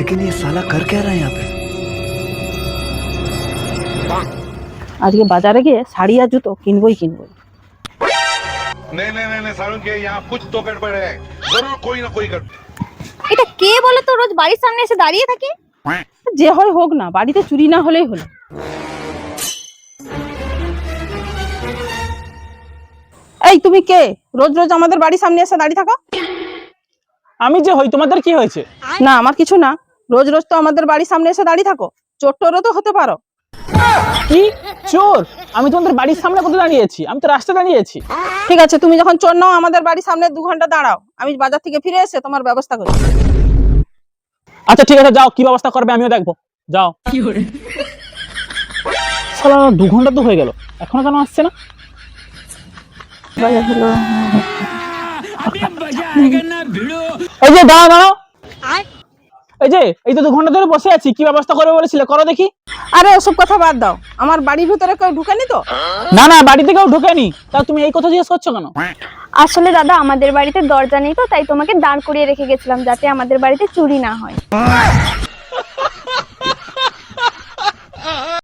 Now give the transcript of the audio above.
लेकिन ये साला कर क्या रहा है यहाँ पे? আজকে বাজারে গিয়ে শাড়ি আর জুতো কিনবই কিনবো। नहीं नहीं नहीं नहीं सारुण के यहाँ कुछ तो गड़बड़ है, जरूर कोई ना कोई गड़बड़। এটা কে বলে তো রোজ বাড়ির সামনে এসে দাঁড়িয়ে থাকে? যে হয় হোক না, বাড়িতে চুরি না হলেই হলো। এই তুমি কে? রোজ রোজ আমাদের বাড়ির সামনে এসে দাঁড়িয়ে থাকো। আমি যে হই তোমাদের কি হয়েছে? না আমার কিছু না, রোজ রোজ তো আমাদের বাড়ির সামনে এসে দাঁড়িয়ে থাকো, চোর টোরও তো হতে পারো। কি চোর? আমি তোমাদের বাড়ির সামনে কোথায় দাঁড়িয়েছি? আমি তো রাস্তায় দাঁড়িয়েছি। ঠিক আছে, তুমি যখন চোর নাও আমাদের বাড়ির সামনে 2 ঘন্টা দাঁড়াও, আমি বাজার থেকে ফিরে এসে তোমার ব্যবস্থা করি। আচ্ছা ঠিক আছে, যাও, কি ব্যবস্থা করবে আমিও দেখবো। যাও। শালা 2 ঘন্টা তো হয়ে গেল, এখনো কেন আসছে না? এই যে দাঁড়াও দাঁড়াও, এই তো 2 ঘন্টা ধরে বসে আছি, কি ব্যবস্থা করবে বলেছিলে, করো দেখি। আরে ওসব কথা বাদ দাও, আমার বাড়ির ভিতরে কেউ ঢুকেনি তো? না না, বাড়িতে কেউ ঢোকেনি, তা তুমি এই কথা জিজ্ঞেস করছো কেন? আসলে দাদা আমাদের বাড়িতে দরজা নেই তো, তাই তোমাকে দাঁড় করিয়ে রেখে গেছিলাম যাতে আমাদের বাড়িতে চুরি না হয়।